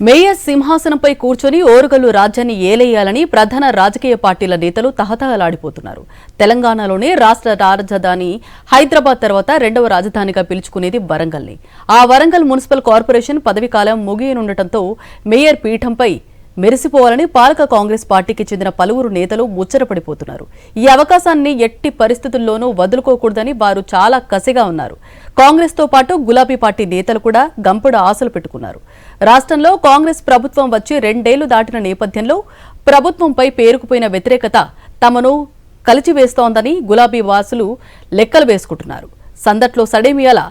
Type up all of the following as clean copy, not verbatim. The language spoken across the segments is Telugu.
మేయర్ సింహాసనంపై కూర్చొని ఓరుగల్లు రాజ్యాన్ని ఏలేయాలని ప్రధాన రాజకీయ పార్టీల నేతలు తహతహలాడిపోతున్నారు. తెలంగాణలోనే రాష్ట్ర రాజధాని హైదరాబాద్ తర్వాత రెండవ రాజధానిగా పిలుచుకునేది వరంగల్ని. ఆ వరంగల్ మున్సిపల్ కార్పొరేషన్ పదవీకాలం ముగియనుండటంతో మేయర్ పీఠంపై మెరిసిపోవాలని పాలక కాంగ్రెస్ పార్టీకి చెందిన పలువురు నేతలు ముచ్చటపడిపోతున్నారు. ఈ అవకాశాన్ని ఎట్టి పరిస్థితుల్లోనూ వదులుకోకూడదని వారు చాలా కసిగా ఉన్నారు. కాంగ్రెస్ తో పాటు గులాబీ పార్టీ నేతలు కూడా గంపుడు ఆశలు పెట్టుకున్నారు. రాష్ట్రంలో కాంగ్రెస్ ప్రభుత్వం వచ్చి 2 ఏళ్లు దాటిన నేపథ్యంలో ప్రభుత్వంపై పేరుకుపోయిన వ్యతిరేకత తమను కలిచివేస్తోందని గులాబీ వాసులు లెక్కలు వేసుకుంటున్నారు. సందట్లో సడేమియాల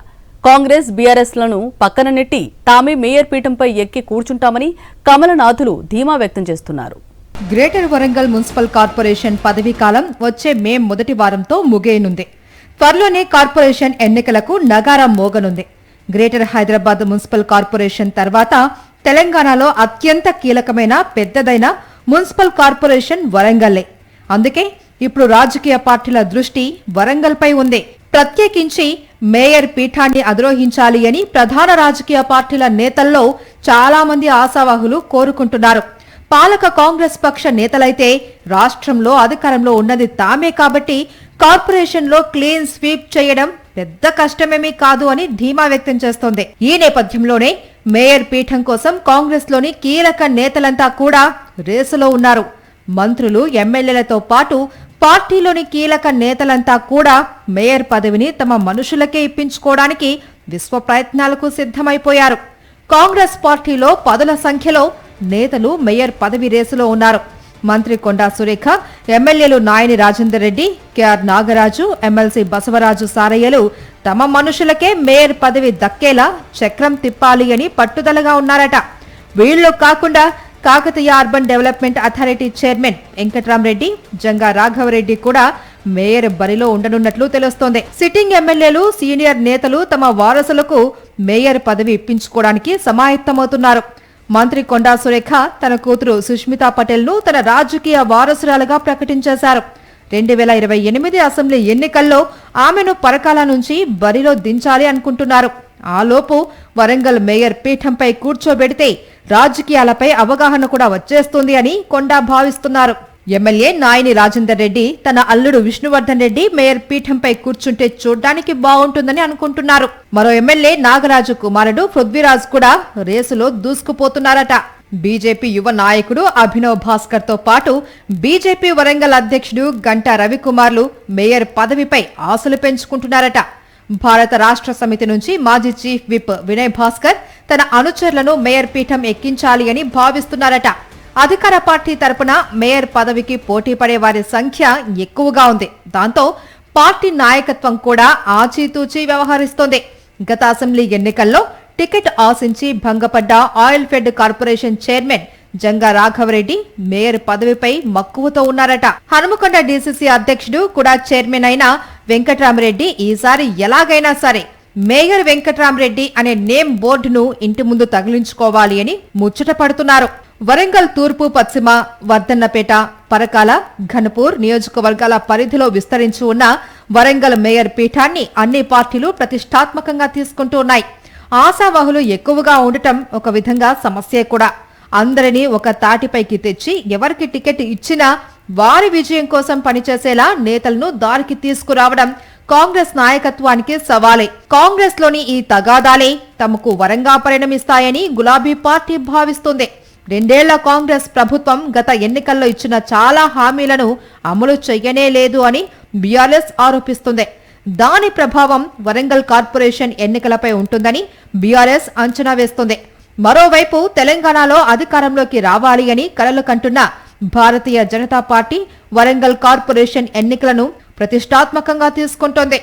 కాంగ్రెస్ బీఆర్ఎస్ లను పక్కన నెట్టి తామే మేయర్ పీఠంపై ఎక్కి కూర్చుంటామని కమలనాథులు ధీమా వ్యక్తం చేస్తున్నారు. గ్రేటర్ వరంగల్ మున్సిపల్ కార్పొరేషన్ పదవీకాలం వచ్చే మే మొదటి వారంతో ముగియనుంది. త్వరలోనే కార్పొరేషన్ ఎన్నికలకు నగారా మోగనుంది. గ్రేటర్ హైదరాబాద్ మున్సిపల్ కార్పొరేషన్ తర్వాత తెలంగాణలో అత్యంత కీలకమైన పెద్దదైన మున్సిపల్ కార్పొరేషన్ వరంగల్లే. అందుకే ఇప్పుడు రాజకీయ పార్టీల దృష్టి వరంగల్పై ఉంది. ప్రత్యేకించి మేయర్ పీఠాన్ని అధిరోహించాలి అని ప్రధాన రాజకీయ పార్టీల నేతల్లో చాలా మంది ఆశావాహులు కోరుకుంటున్నారు. పాలక కాంగ్రెస్ పక్ష నేతలైతే రాష్ట్రంలో అధికారంలో ఉన్నది తామే కాబట్టి కార్పొరేషన్లో క్లీన్ స్వీప్ చేయడం పెద్ద కష్టమేమీ కాదు అని ధీమా వ్యక్తం చేస్తోంది. ఈ నేపథ్యంలోనే మేయర్ పీఠం కోసం కాంగ్రెస్ లోని కీలక నేతలంతా కూడా రేసులో ఉన్నారు. మంత్రులు, ఎమ్మెల్యేలతో పాటు పార్టీలోని కీలక నేతలంతా కూడా మేయర్ పదవిని తమ మనుషులకే ఇప్పించుకోవడానికి విశ్వ ప్రయత్నాలకు సిద్ధమైపోయారు. కాంగ్రెస్ పార్టీలో పదుల సంఖ్యలో నేతలు మేయర్ పదవి రేసులో ఉన్నారు. మంత్రి కొండా సురేఖ, ఎమ్మెల్యేలు నాయని రాజేందర్ రెడ్డి, కెఆర్ నాగరాజు, ఎమ్మెల్సీ బసవరాజు సారయ్యలు తమ మనుషులకే మేయర్ పదవి దక్కేలా చక్రం తిప్పాలి అని పట్టుదలగా ఉన్నారట. వీళ్లు కాకుండా Kakatiya urban development authority chairman Venkatramareddy, Janga Raghavareddy కూడా మేయర్ బరిలో ఉండనున్నట్లు తెలుస్తోంది. సిట్టింగ్ ఎమ్మెల్యేలు, సీనియర్ నేతలు తమ వారసులకు మేయర్ పదవి ఇప్పించుకోవడానికి సమాయత్తమవుతున్నారు. మంత్రి కొండా సురేఖ తన కూతురు సుష్మితా పటేల్ ను తన రాజకీయ వారసురాలుగా ప్రకటించేశారు. 2028 అసెంబ్లీ ఎన్నికల్లో ఆమెను పరకాల నుంచి బరిలో దించాలి అనుకుంటున్నారు. ఆలోపు వరంగల్ మేయర్ పీఠంపై కూర్చోబెడితే రాజకీయాలపై అవగాహన కూడా వచ్చేస్తుంది అని కొండా భావిస్తున్నారు. ఎమ్మెల్యే నాయని రాజేందర్ రెడ్డి తన అల్లుడు విష్ణువర్ధన్ రెడ్డి మేయర్ పీఠంపై కూర్చుంటే చూడ్డానికి బాగుంటుందని అనుకుంటున్నారు. మరో ఎమ్మెల్యే నాగరాజు కుమారుడు పృథ్వీరాజ్ కూడా రేసులో దూసుకుపోతున్నారట. బీజేపీ యువ నాయకుడు అభినవ్ భాస్కర్ తో పాటు బీజేపీ వరంగల్ అధ్యక్షుడు గంటా రవికుమార్లు మేయర్ పదవిపై ఆశలు పెంచుకుంటున్నారట. భారత రాష్ట్ర సమితి నుంచి మాజీ చీఫ్ విప్ వినయ్ భాస్కర్ తన అనుచరులను మేయర్ పీఠం ఎక్కించాలి అని భావిస్తున్నారట. అధికార పార్టీ తరపున మేయర్ పదవికి పోటీ పడే వారి సంఖ్య ఎక్కువగా ఉంది. దాంతో పార్టీ నాయకత్వం కూడా ఆచితూచి వ్యవహరిస్తోంది. గత అసెంబ్లీ ఎన్నికల్లో టికెట్ ఆశించి భంగపడ్డ oil fed corporation chairman Janga Raghava Reddy mayor పదవిపై మక్కువతో ఉన్నారట. హనుమకొండ డీసీసీ అధ్యక్షుడు కూడా చైర్మన్ అయిన వెంకట్రామరెడ్డి ఈసారి ఎలాగైనా సరే మేయర్ వెంకట్రామరెడ్డి అనే నేమ్ బోర్డును ఇంటి ముందు తగిలించుకోవాలి అని ముచ్చట పడుతున్నారు. వరంగల్ తూర్పు, పశ్చిమ, వర్ధన్నపేట, పరకాల, ఘనపూర్ నియోజకవర్గాల పరిధిలో విస్తరించి ఉన్న వరంగల్ మేయర్ పీఠాన్ని అన్ని పార్టీలు ప్రతిష్టాత్మకంగా తీసుకుంటూ ఉన్నాయి. ఆశావాహులు ఎక్కువగా ఉండటం ఒక విధంగా సమస్యే కూడా. అందరినీ ఒక తాటిపైకి తెచ్చి ఎవరికి టికెట్ ఇచ్చినా వారి విజయం కోసం పనిచేసేలా నేతలను దారికి తీసుకురావడం కాంగ్రెస్ నాయకత్వానికి సవాలే. కాంగ్రెస్ లోని ఈ తగాదాలే తమకు వరంగా పరిణమిస్తాయని గులాబీ పార్టీ భావిస్తుంది. 2 ఏళ్ల కాంగ్రెస్ ప్రభుత్వం గత ఎన్నికల్లో ఇచ్చిన చాలా హామీలను అమలు చెయ్యనే లేదు అని బీఆర్ఎస్ ఆరోపిస్తుంది. దాని ప్రభావం వరంగల్ కార్పొరేషన్ ఎన్నికలపై ఉంటుందని బీఆర్ఎస్ అంచనా వేస్తుంది. మరోవైపు తెలంగాణలో అధికారంలోకి రావాలి అని కలలు కంటున్న భారతీయ జనతా పార్టీ వరంగల్ కార్పొరేషన్ ఎన్నికలను ప్రతిష్టాత్మకంగా తీసుకుంటోంది.